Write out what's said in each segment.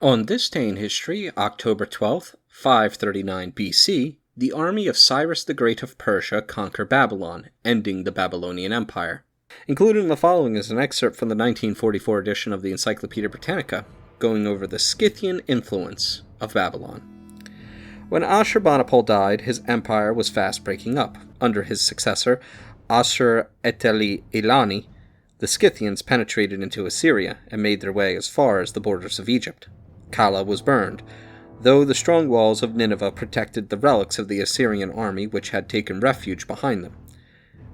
On this day in history, October 12th, 539 BC, the army of Cyrus the Great of Persia conquered Babylon, ending the Babylonian Empire. Included in the following is an excerpt from the 1944 edition of the Encyclopedia Britannica, going over the Scythian influence of Babylon. When Ashurbanipal died, his empire was fast breaking up. Under his successor, Ashur-etil-ilani, the Scythians penetrated into Assyria and made their way as far as the borders of Egypt. Kala was burned, though the strong walls of Nineveh protected the relics of the Assyrian army which had taken refuge behind them.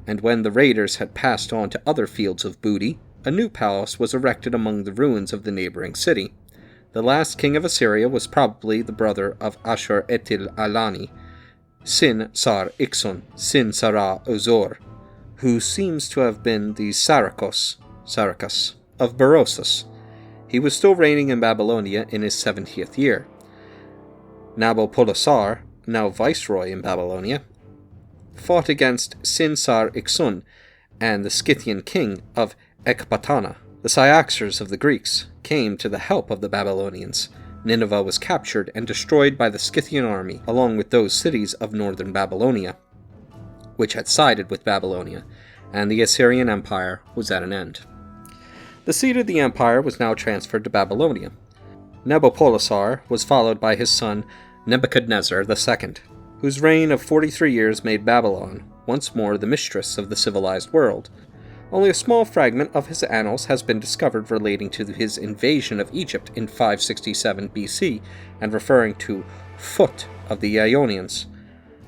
And when the raiders had passed on to other fields of booty, a new palace was erected among the ruins of the neighboring city. The last king of Assyria was probably the brother of Ashur-etil-ilani, Sin-sar-ixun, Sin-sara-ozor, who seems to have been the Saracus of Berosus. He was still reigning in Babylonia in his 70th year. Nabopolassar, now viceroy in Babylonia, fought against Sin-sar-ixun and the Scythian king of Ecbatana. The Cyaxares of the Greeks came to the help of the Babylonians. Nineveh was captured and destroyed by the Scythian army, along with those cities of northern Babylonia, which had sided with Babylonia, and the Assyrian Empire was at an end. The seat of the empire was now transferred to Babylonia. Nabopolassar was followed by his son Nebuchadnezzar II, whose reign of 43 years made Babylon once more the mistress of the civilized world. Only a small fragment of his annals has been discovered relating to his invasion of Egypt in 567 BC and referring to Phut of the Ionians.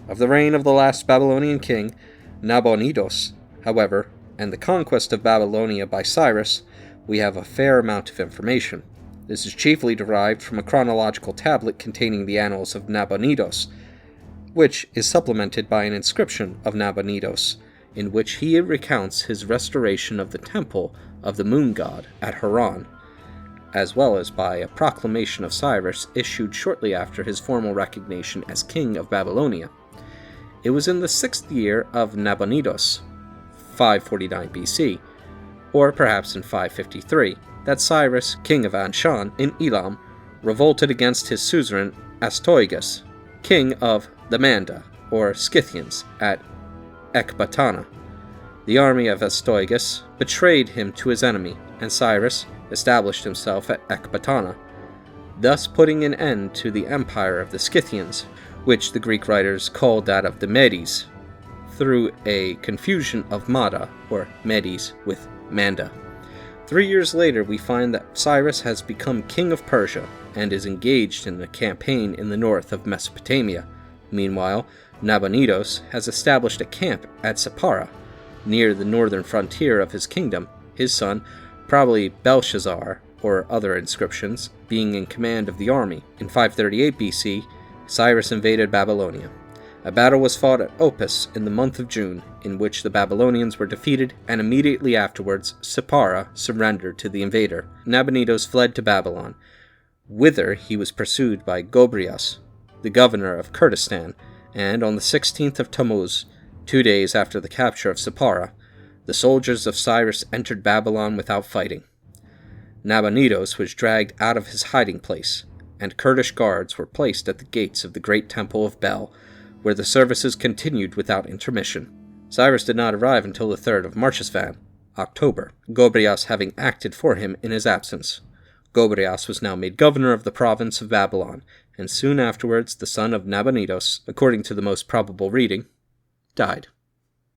Of the reign of the last Babylonian king, Nabonidus, however, and the conquest of Babylonia by Cyrus, we have a fair amount of information. This is chiefly derived from a chronological tablet containing the annals of Nabonidus, which is supplemented by an inscription of Nabonidus, in which he recounts his restoration of the temple of the moon god at Haran, as well as by a proclamation of Cyrus issued shortly after his formal recognition as king of Babylonia. It was in the 6th year of Nabonidus, 549 BC, or perhaps in 553, that Cyrus, king of Anshan in Elam, revolted against his suzerain Astyages, king of the Manda, or Scythians, at Ecbatana. The army of Astyages betrayed him to his enemy, and Cyrus established himself at Ecbatana, thus putting an end to the empire of the Scythians, which the Greek writers called that of the Medes, through a confusion of Mada, or Medes, with Manda. 3 years later, we find that Cyrus has become king of Persia, and is engaged in a campaign in the north of Mesopotamia. Meanwhile, Nabonidus has established a camp at Sippara, near the northern frontier of his kingdom, his son, probably Belshazzar, or other inscriptions, being in command of the army. In 538 BC, Cyrus invaded Babylonia. A battle was fought at Opis in the month of June, in which the Babylonians were defeated, and immediately afterwards Sippara surrendered to the invader. Nabonidus fled to Babylon, whither he was pursued by Gobryas, the governor of Kurdistan, and on the 16th of Tammuz, 2 days after the capture of Sippara, the soldiers of Cyrus entered Babylon without fighting. Nabonidus was dragged out of his hiding place, and Kurdish guards were placed at the gates of the great temple of Bel, where the services continued without intermission. Cyrus did not arrive until the 3rd of Marchesvan, October, Gobryas having acted for him in his absence. Gobryas was now made governor of the province of Babylon, and soon afterwards the son of Nabonidus, according to the most probable reading, died.